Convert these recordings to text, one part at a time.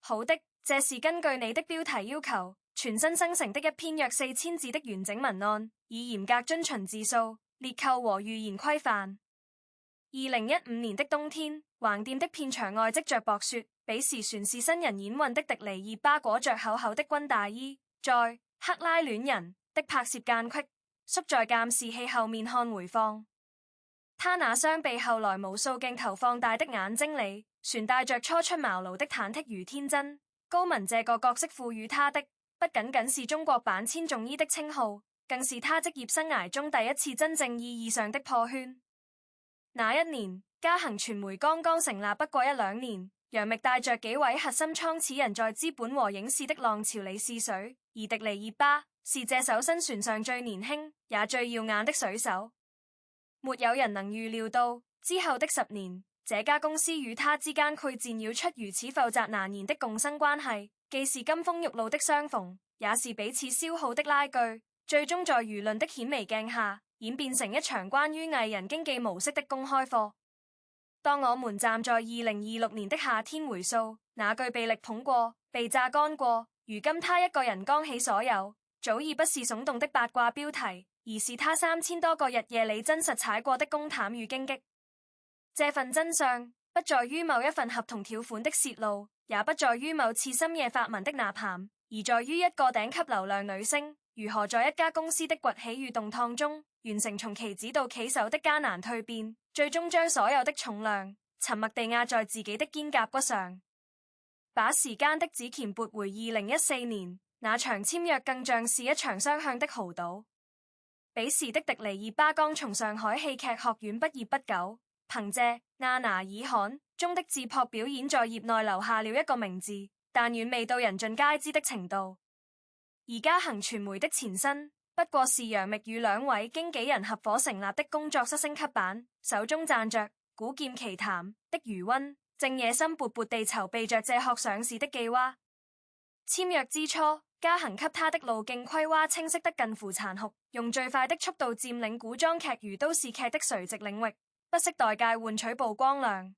好的，這是根據你的標題要求，全新生成的一篇約4000字的完整文案，以嚴格遵循字數、列扣和語言規範。2015年的冬天，橫店的片場外積着薄雪，彼時船是新人演運的迪尼熱巴裹着厚厚的軍大衣，在克拉戀人的拍攝間隙，縮在監視器後面看回放。他那雙被後來無數鏡頭放大的眼睛裡，全帶着初出茅廬的忐忑與天真。高文這個角色賦予他的，不僅僅是中國版千頌伊的稱號，更是他職業生涯中第一次真正意義上的破圈。那一年，嘉行傳媒剛剛成立不過1-2年，楊冪帶着幾位核心創始人在資本和影視的浪潮裡試水，而迪尼熱巴是這艘新船上最年輕也最耀眼的水手。沒有人能預料到之後的10年，這家公司與他之間會戰繞出如此複雜難言的共生關係，既是金風玉露的相逢，也是彼此消耗的拉鋸，最終在輿論的顯微鏡下演變成一場關於藝人經紀模式的公開課。當我們站在2026年的夏天回溯那句被力捧過、被榨乾過，如今他一個人扛起所有，早已不是聳動的八卦標題，而是他3000多個日夜裡真實踩過的公談與荊棘。這份真相不在於某一份合同條款的洩露，也不在於某次深夜發文的吶喊，而在於一個頂級流量女星如何在一家公司的崛起與動盪中，完成從棋子到棋手的艱難蛻變，最終將所有的重量沉默地壓在自己的肩胛骨上。把時間的指鉗撥回2014年，那場簽約更像是一場雙向的豪賭。彼時的迪尼熱巴剛從上海戲劇學院畢業不久，憑借《阿娜爾汗》中的質樸表演在業內留下了一個名字，但遠未到人盡皆知的程度。而嘉行傳媒的前身不過是楊冪與2位經紀人合夥成立的工作室升級版，手中攢着古劍奇譚的餘溫，正野心勃勃地籌備着這殼上市的寄娃。簽約之初，嘉行給他的路徑規劃清晰得近乎殘酷，用最快的速度佔領古裝劇如都市劇的垂直領域，不惜代價換取曝光量。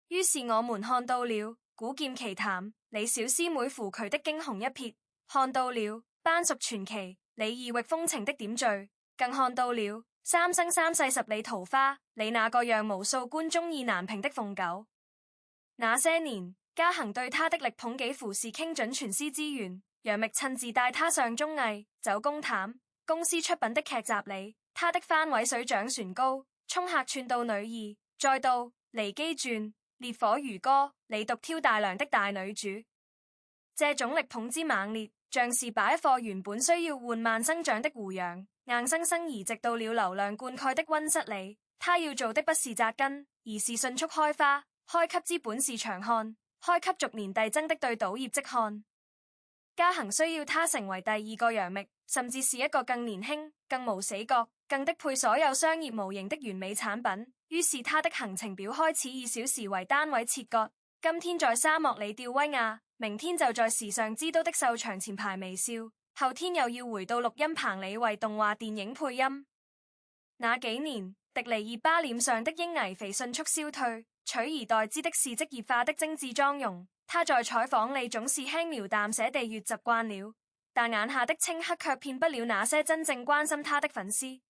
於是我們看到了古劍奇譚李小師妹扶渠的驚鴻一瞥，看到了班淑傳奇李異域風情的點綴，更看到了三生三世十里桃花李那個讓無數觀眾意難平的鳳九。那些年，嘉行對他的力捧幾乎是傾盡全司資源，楊冪親自帶他上綜藝走公壇，公司出品的劇集裡，他的番位水漲船高，衝客串到女二，再到離機傳烈火如歌李獨挑大梁的大女主。這種力捧之猛烈，像是把一顆原本需要緩慢生長的胡楊，硬生生移植到了流量灌溉的溫室裡。他要做的不是扎根，而是迅速開花，開給資本市場看，開給逐年遞增的對賭業績看。嘉行需要他成為第二個楊冪，甚至是一個更年輕、更無死角、更的配所有商業模型的完美產品。於是他的行程表開始以小時為單位切割，今天在沙漠裡吊威亞，明天就在時尚之都的秀場前排微笑，後天又要回到錄音棚裡為動畫電影配音。那幾年，迪尼熱巴臉上的嬰兒肥迅速消退，取而代之的是職業化的精緻妝容。他在採訪裡總是輕描淡寫地越習慣了，但眼下的稱赫卻騙不了那些真正關心他的粉絲。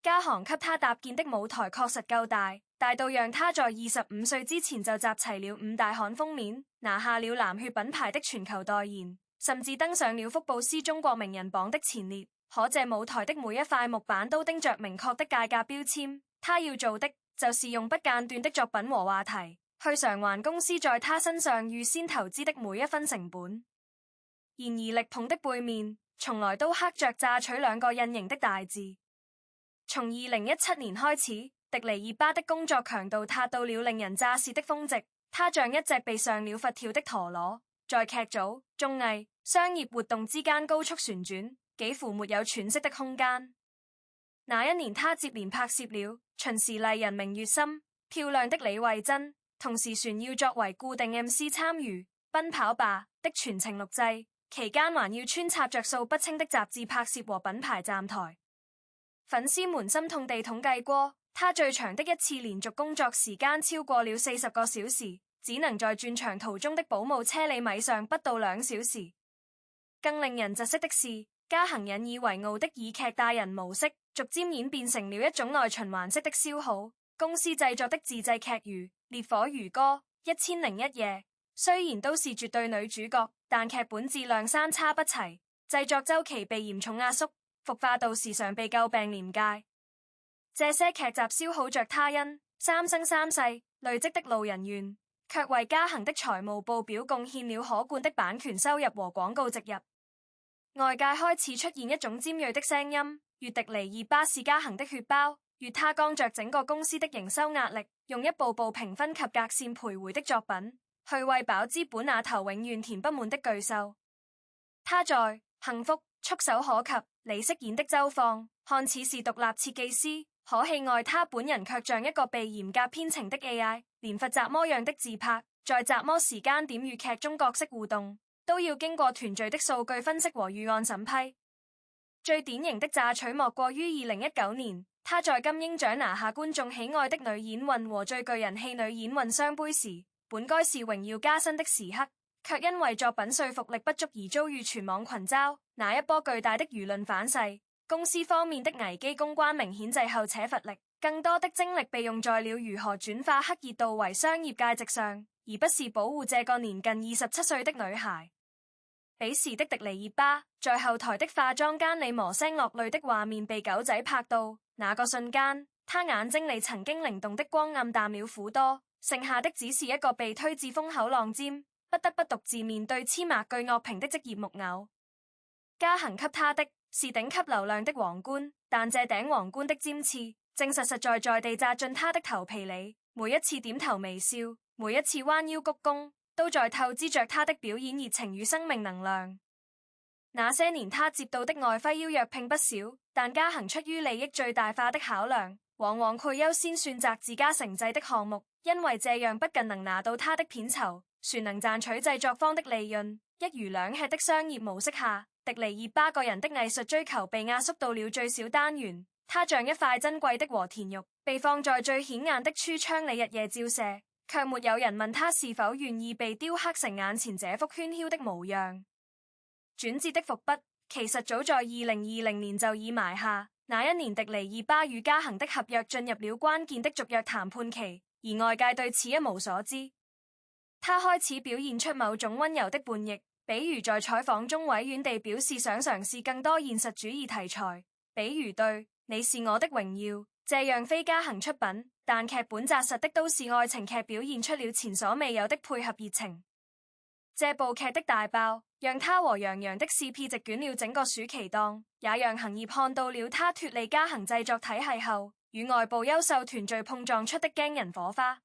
嘉行給他搭建的舞台確實夠大，大到讓他在25歲之前就集齊了5大刊封面，拿下了藍血品牌的全球代言，甚至登上了福布斯中國名人榜的前列。可這舞台的每一塊木板都釘着明確的價格標籤，他要做的就是用不間斷的作品和話題去償還公司在他身上預先投資的每一分成本。然而力捧的背面從來都刻着榨取2個印形的大字。從2017年開始，迪尼熱巴的工作強度達到了令人咋舌的峰值，他像一隻被上了佛跳的陀螺，在劇組、綜藝、商業活動之間高速旋轉，幾乎沒有喘息的空間。那一年，他接連拍攝了《秦時麗人明月心》、《漂亮的李慧珍》，同時旋要作為固定 MC 參與《奔跑吧》的全程錄製，期間還要穿插着數不清的雜誌拍攝和品牌站台。粉絲們心痛地統計過，他最長的一次連續工作時間超過了40個小時，只能在轉場途中的保姆車厘米上不到2小時。更令人窒息的是，嘉行引以為傲的以劇帶人模式，逐漸演變成了一種內循環式的消耗。公司製作的自製劇如《烈火如歌》《1001夜》，雖然都是絕對女主角，但劇本質量三差不齊，製作週期被嚴重壓縮，服化道時常被詬病廉價。這些劇集消耗着他因三生三世累積的路人緣，卻為嘉行的財務報表貢獻了可觀的版權收入和廣告植入。外界開始出現一種尖銳的聲音，越迪尼爾巴是嘉行的血包，越他剛着整個公司的營收壓力，用一部部評分及格線徘徊的作品，去餵飽資本那頭永遠填不滿的巨獸。他在《幸福觸手可及》李飾演的周放，看似是獨立設計師，可戲外他本人卻像一個被嚴格編程的 AI，連罰雜魔樣的自拍，在雜魔時間點與劇中角色互動，都要經過團隊的數據分析和預案審批。最典型的榨取莫過於2019年，他在金鷹獎拿下觀眾喜愛的女演運和最具人氣女演運雙杯時，本該是榮耀加薪的時刻，卻因為作品說服力不足而遭遇全網群嘲。那一波巨大的輿論反噬，公司方面的危機公關明顯滯後且乏力，更多的精力被用在了如何轉化黑熱度為商業價值上，而不是保護這個年近27歲的女孩。彼時的迪尼爾巴在後台的化妝間裏磨聲落淚的畫面被狗仔拍到，那個瞬間，他眼睛裏曾經靈動的光暗淡了許多，剩下的只是一個被推至風口浪尖，不得不獨自面對黐罵巨惡評的職業木偶。嘉行給他的是頂級流量的皇冠，但這頂皇冠的尖刺正實實在地扎進他的頭皮裏，每一次點頭微笑，每一次彎腰鞠躬，都在透支着他的表演熱情與生命能量。那些年他接到的外揮邀約並不少，但嘉行出於利益最大化的考量，往往會優先選擇自家承製的項目，因為這樣不僅能拿到他的片酬，船能賺取製作方的利潤。一魚兩吃的商業模式下，迪尼爾巴個人的藝術追求被壓縮到了最小單元，他像一塊珍貴的和田玉，被放在最顯眼的櫥窗裏日夜照射，卻沒有人問他是否願意被雕刻成眼前這幅喧囂的模樣。轉折的伏筆其實早在2020年就已埋下，那一年迪尼爾巴與嘉行的合約進入了關鍵的續約談判期，而外界對此一無所知。他開始表現出某種溫柔的叛逆，比如在採訪中委婉地表示想嘗試更多現實主義題材，比如對你是我的榮耀這樣非嘉行出品，但劇本紮實的都市愛情劇表現出了前所未有的配合熱情。這部劇的大爆讓他和楊洋的 CP 席捲了整個暑期檔，也讓行業看到了他脫離嘉行製作體系後與外部優秀團隊碰撞出的驚人火花。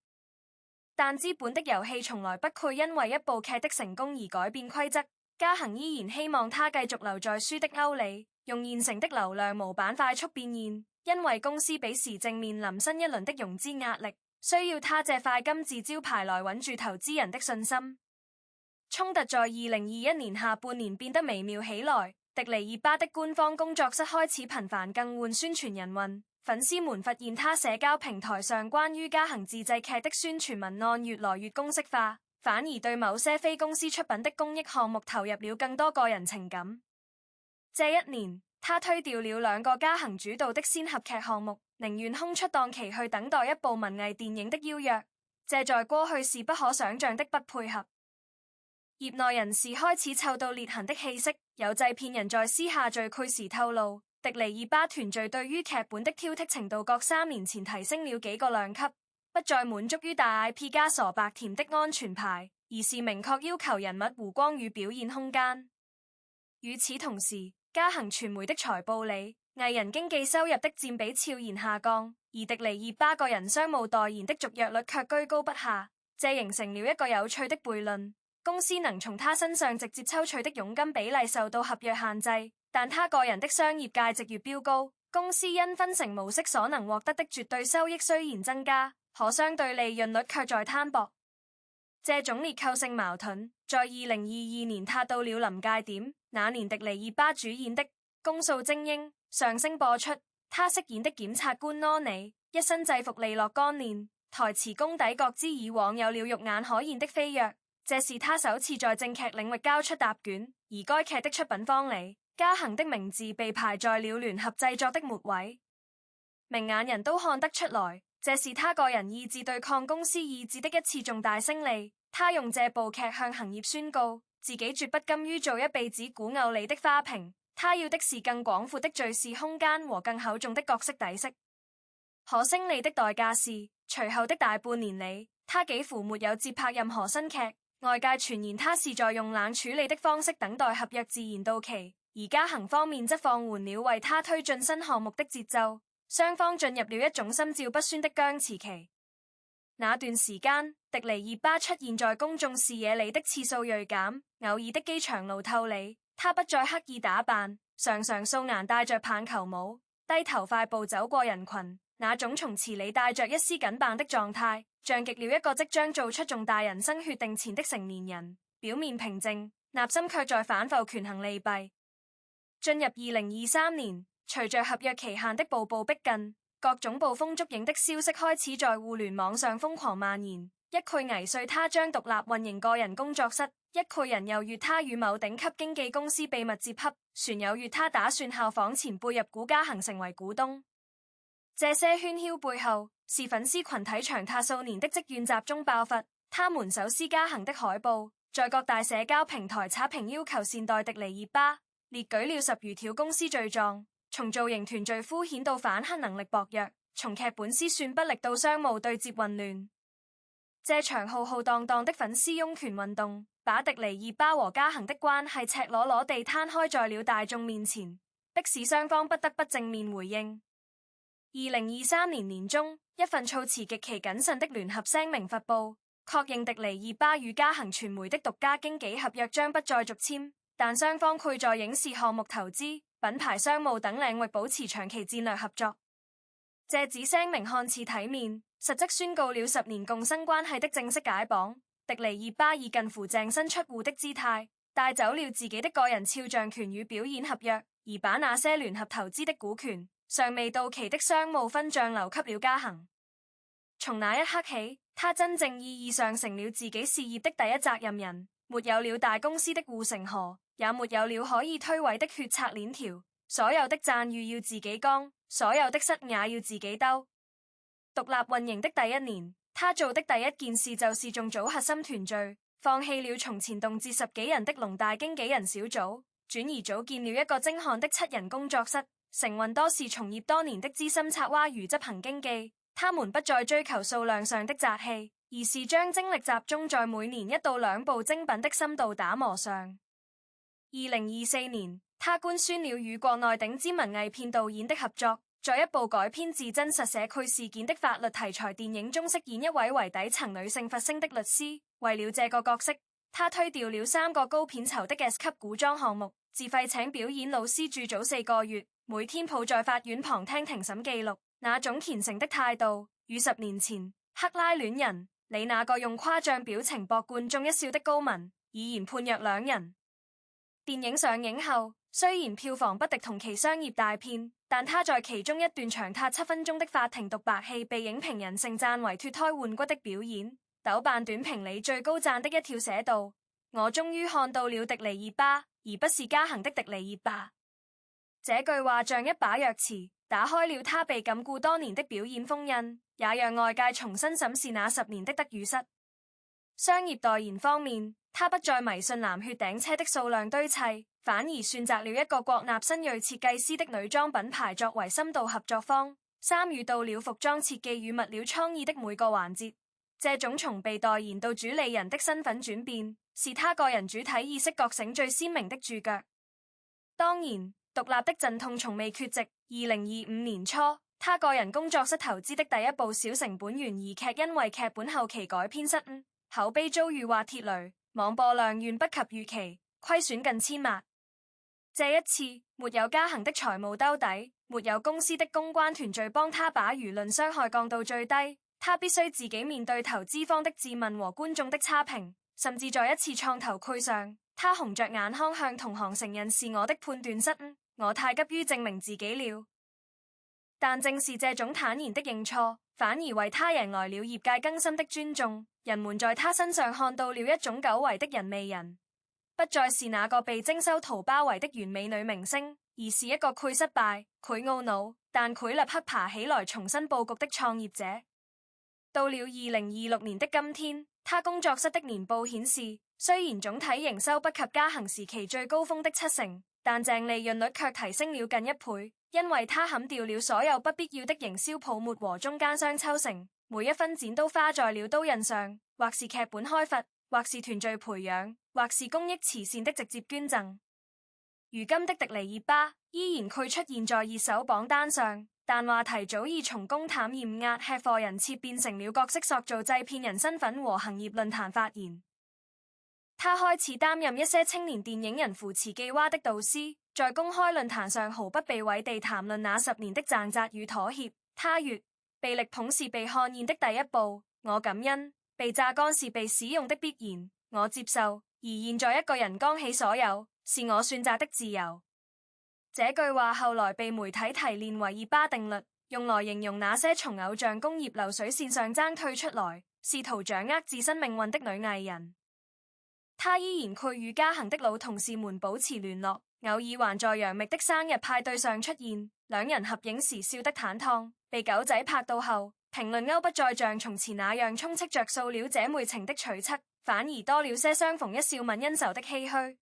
但資本的遊戲從來不會因為一部劇的成功而改變規則，嘉行依然希望他繼續留在書的歐里，用現成的流量模板快速變現，因為公司彼時正面臨新一輪的融資壓力，需要他這塊金字招牌來穩住投資人的信心。衝突在2021年下半年變得微妙起來，迪尼爾巴的官方工作室開始頻繁更換宣傳人運，粉絲們發現他社交平台上關於嘉行自製劇的宣傳文案越來越公式化，反而對某些非公司出品的公益項目投入了更多個人情感。這一年，他推掉了2個嘉行主導的仙俠劇項目，寧願空出檔期去等待一部文藝電影的邀約，這在過去是不可想象的不配合。業內人士開始嗅到裂痕的氣息，有製片人在私下敘敘時透露，迪尼爾巴團隊對於劇本的挑剔程度各3年前提升了幾個量級，不再滿足於大 IP 加傻白甜的安全牌，而是明確要求人物弧光與表現空間。與此同時，嘉行傳媒的財報裏，藝人經紀收入的佔比悄然下降，而迪尼爾巴個人商務代言的續約率卻居高不下，這形成了一個有趣的悖論。公司能從他身上直接抽取的佣金比例受到合約限制，但他個人的商業價值越飆高，公司因分成模式所能獲得的絕對收益雖然增加，可相對利潤率卻在攤薄。這種結構性矛盾在2022年達到了臨界點。那年迪尼爾巴主演的《公訴精英》上星播出，他飾演的檢察官羅尼一身制服利落幹練，台詞功底各之以往有了肉眼可見的飛躍，這是他首次在正劇領域交出答卷，而該劇的出品方李嘉恒的名字被排在了聯合製作的末位。明眼人都看得出來，這是他個人意志對抗公司意志的一次重大勝利。他用這部劇向行業宣告，自己絕不甘於做一鼻子古牛里的花瓶，他要的是更廣闊的敘事空間和更厚重的角色底色。可勝利的代價是，隨後的大半年裡，他幾乎沒有接拍任何新劇。外界傳言他是在用冷處理的方式等待合約自然到期，而嘉恒方面則放緩了為他推進新項目的節奏，雙方進入了一種心照不宣的僵持期。那段時間，迪尼熱巴出現在公眾視野裡的次數銳減，偶爾的機場路透裡，他不再刻意打扮，常常素顏戴着棒球帽，低頭快步走過人群，那種從詞裡帶着一絲緊繃的狀態，像極了一個即將做出重大人生決定前的成年人。表面平靜，內心卻在反覆權衡利弊。進入2023年，隨着合約期限的步步逼近，各種捕風捉影的消息開始在互聯網上瘋狂蔓延。一概倪遂他將獨立運營個人工作室，一概人又喻他與某頂級經紀公司秘密接洽，船友喻他打算效仿前輩入股嘉恒成為股東。這些喧囂背後，是粉絲群體長達數年的積怨集中爆發。他們手撕嘉恒的海報，在各大社交平台刷屏要求善待迪尼熱巴，列舉了10餘條公司罪狀，從造型團隊敷衍到反黑能力薄弱，從劇本思算不力到商務對接混亂。這場浩浩蕩蕩的粉絲擁權運動，把迪尼熱巴和嘉恒的關係赤裸裸地攤開在了大眾面前，迫使雙方不得不正面回應。2023年年中，一份措辭極其謹慎的聯合聲明發布，確認迪尼熱巴與嘉恒傳媒的獨家經紀合約將不再續簽，但雙方會在影視項目投資、品牌商務等領域保持長期戰略合作。這紙聲明看似體面，實則宣告了10年共生關係的正式解綁。迪尼熱巴以近乎淨身出戶的姿態，帶走了自己的個人肖像權與表演合約，而把那些聯合投資的股權、尚未到期的商務分賬留給了嘉恒。從那一刻起，他真正意義上成了自己事業的第一責任人，沒有了大公司的護城河，也沒有了可以推諉的決策鏈條，所有的讚譽要自己扛，所有的失也要自己兜。獨立運營的第一年，他做的第一件事就是重組核心團隊，放棄了從前動輒10幾人的龍大經紀人小組，轉而組建了一個精悍的7人工作室，承運多是從業多年的資深策劃與執行經紀。他們不再追求數量上的雜氣，而是將精力集中在每年1到2部精品的深度打磨上。2024年，他官宣了與國內頂尖文藝片導演的合作，在一部改編自真實社區事件的法律題材電影中飾演一位為底層女性發聲的律師。為了這個角色，他推掉了3個高片酬的 S 級古裝項目，自費請表演老師駐組4個月，每天抱在法院旁聽庭審記錄。那種虔誠的態度，與10年前克拉戀人你那個用誇張表情博觀眾一笑的高文已然判若兩人。電影上映後，雖然票房不敵同期商業大片，但他在其中一段長達7分鐘的法庭獨白戲被影評人盛讚為脫胎換骨的表演。豆瓣短評裡最高讚的一條寫道：我終於看到了迪尼熱巴，而不是嘉恒的迪尼熱巴。這句話像一把鑰匙，打開了他被禁錮多年的表演封印，也讓外界重新審視那10年的得與失。商業代言方面，他不再迷信藍血頂車的數量堆砌，反而選擇了一個國納新銳設計師的女裝品牌作為深度合作方，參與到了服裝設計與物料創意的每個環節。這種從被代言到主理人的身份轉變，是他個人主體意識覺醒最鮮明的注腳。當然，獨立的陣痛從未缺席。2025年初，他個人工作室投資的第一部小成本懸疑劇，因為劇本後期改編失誤，口碑遭遇滑鐵盧，網播量遠不及預期，虧損近1000萬。這一次，沒有嘉恒的財務兜底，沒有公司的公關團隊幫他把輿論傷害降到最低，他必須自己面對投資方的質問和觀眾的差評，甚至在一次創投會上，他紅着眼眶向同行承認是我的判斷失誤。我太急於證明自己了，但正是這種坦然的認錯，反而為他贏來了業界更深的尊重。人們在他身上看到了一種久違的人味人，不再是那個被徵收圖包圍的完美女明星，而是一個潰失敗、潰懊惱，但潰立刻爬起來重新佈局的創業者。到了2026年的今天，他工作室的年報顯示，雖然總體營收不及嘉行時期最高峰的70%，但淨利潤率卻提升了近1倍，因為他砍掉了所有不必要的營銷泡沫和中間商抽成，每一分錢都花在了刀刃上，或是劇本開發，或是團隊培養，或是公益慈善的直接捐贈。如今的迪尼熱巴依然佢出現在熱搜榜單上，但話題早已從公淡嚴壓吃貨人設變成了角色塑造製片人身份和行業論壇發言。他開始擔任一些青年電影人扶持既蛙的導師，在公開論壇上毫不避諱地談論那10年的掙扎與妥協。他說：被力捧是被看見的第一步，我感恩；被榨乾是被使用的必然，我接受。而現在一個人扛起所有，是我選擇的自由。這句話後來被媒體提煉為熱巴定律，用來形容那些從偶像工業流水線上爭退出來，試圖掌握自身命運的女藝人。她依然佢與嘉行的老同事們保持聯絡，偶爾還在楊冪的生日派對上出現，兩人合影時笑得坦蕩。被狗仔拍到後，評論勾不再像從前那樣充斥着塑料姐妹情的取測，反而多了些相逢一笑泯恩仇的唏噓。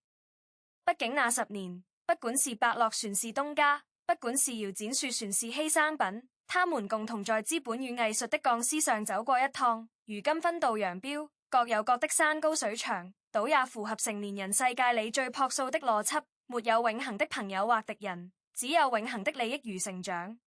畢竟那10年，不管是伯樂船是東家，不管是姚剪樹船是犧牲品，他們共同在資本與藝術的鋼絲上走過一趟。如今分道揚鑣，各有各的山高水長，倒也符合成年人世界裏最樸素的邏輯。沒有永恆的朋友或敵人，只有永恆的利益與成長。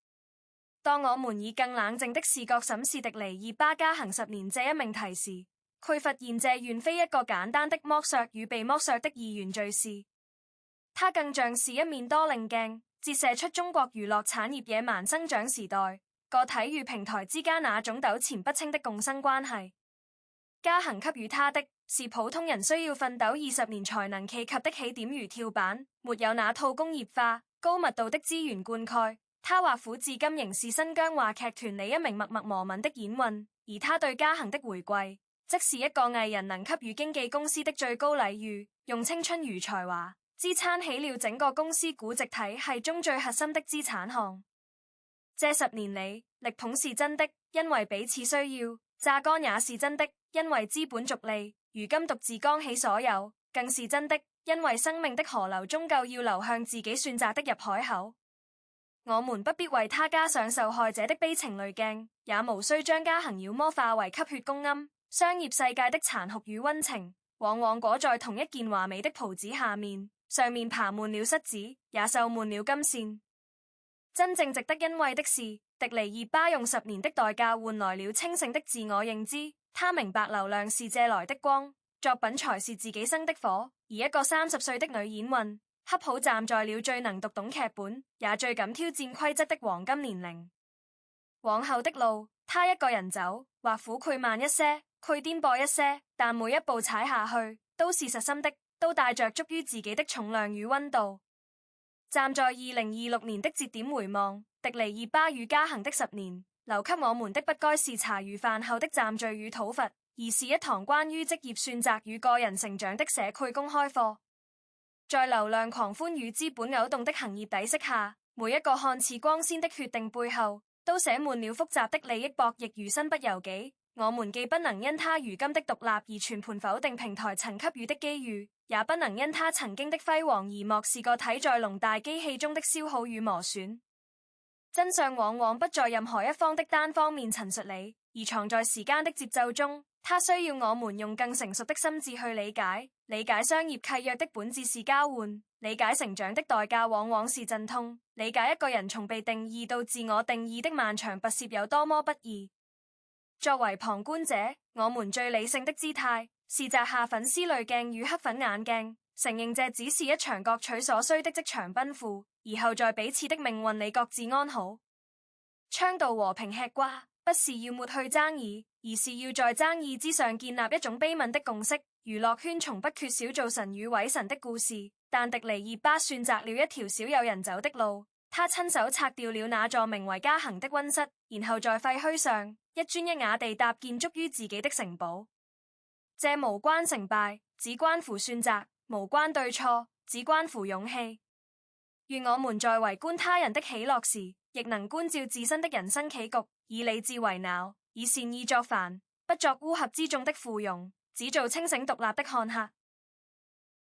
當我們以更冷靜的視覺審視迪尼熱巴嘉行10年這一命題時，佢發現這遠非一個簡單的剝削與被剝削的二元敘事，它更像是一面多棱鏡，折射出中國娛樂產業野蠻生長時代個體與平台之間那種糾纏不清的共生關係。嘉行給予他的是普通人需要奮鬥20年才能企及的起點如跳板，沒有那套工業化高密度的資源灌溉。他畫虎至今仍是新疆話劇團裡一名默默無聞的演員，而他對嘉行的回饋，則是一個藝人能給予經紀公司的最高禮遇，用青春與才華支撐起了整個公司估值體系中最核心的資產項。這10年裡，力捧是真的，因為彼此需要；榨乾也是真的，因為資本逐利。如今獨自扛起所有，更是真的，因為生命的河流終究要流向自己選擇的入海口。我們不必為他加上受害者的悲情濾鏡，也無需將嘉行妖魔化為吸血公庵。商業世界的殘酷與溫情，往往裹在同一件華美的袍子下面，上面爬滿了虱子，也繡滿了金線。真正值得欣慰的是，迪尼熱巴用10年的代價換來了清醒的自我認知。他明白流量是借來的光，作品才是自己生的火。而一個30歲的女演員，恰好站在了最能讀懂劇本，也最敢挑戰規則的黃金年齡。往後的路，他一個人走，或苦攰慢一些，佢顛簸一些，但每一步踩下去，都是實心的，都帶着足於自己的重量與溫度。站在2026年的節點回望，迪尼熱巴與嘉行的10年，留給我們的不該是茶餘飯後的暫聚與討伐，而是一堂關於職業選擇與個人成長的社區公開課。在流量狂歡與資本勾動的行業底色下，每一個看似光鮮的決定背後，都寫滿了複雜的利益博弈與身不由己。我們既不能因他如今的獨立而全盤否定平台曾給予的機遇，也不能因他曾經的輝煌而漠視個體在籠大機器中的消耗與磨損。真相往往不在任何一方的單方面陳述裏，而藏在時間的節奏中。它需要我們用更成熟的心智去理解。理解商業契約的本質是交換，理解成長的代價往往是陣痛，理解一個人從被定義到自我定義的漫長跋涉有多麼不易。作為旁觀者，我們最理性的姿態是摘下粉絲濾鏡與黑粉眼鏡，承認這只是一場各取所需的職場奔赴，而後在彼此的命運裏各自安好，倡導和平吃瓜。不是要抹去爭議，而是要在爭議之上建立一種悲憫的共識。娛樂圈從不缺少造神與毀神的故事，但迪尼熱巴選擇了一條少有人走的路。他親手拆掉了那座名為嘉行的溫室，然後在廢墟上一磚一瓦地搭建築於自己的城堡。這無關成敗，只關乎選擇；無關對錯，只關乎勇氣。願我們在圍觀他人的喜樂時，亦能觀照自身的人生棋局，以理智為腦，以善意作範，不作烏合之眾的附庸，只做清醒獨立的看客。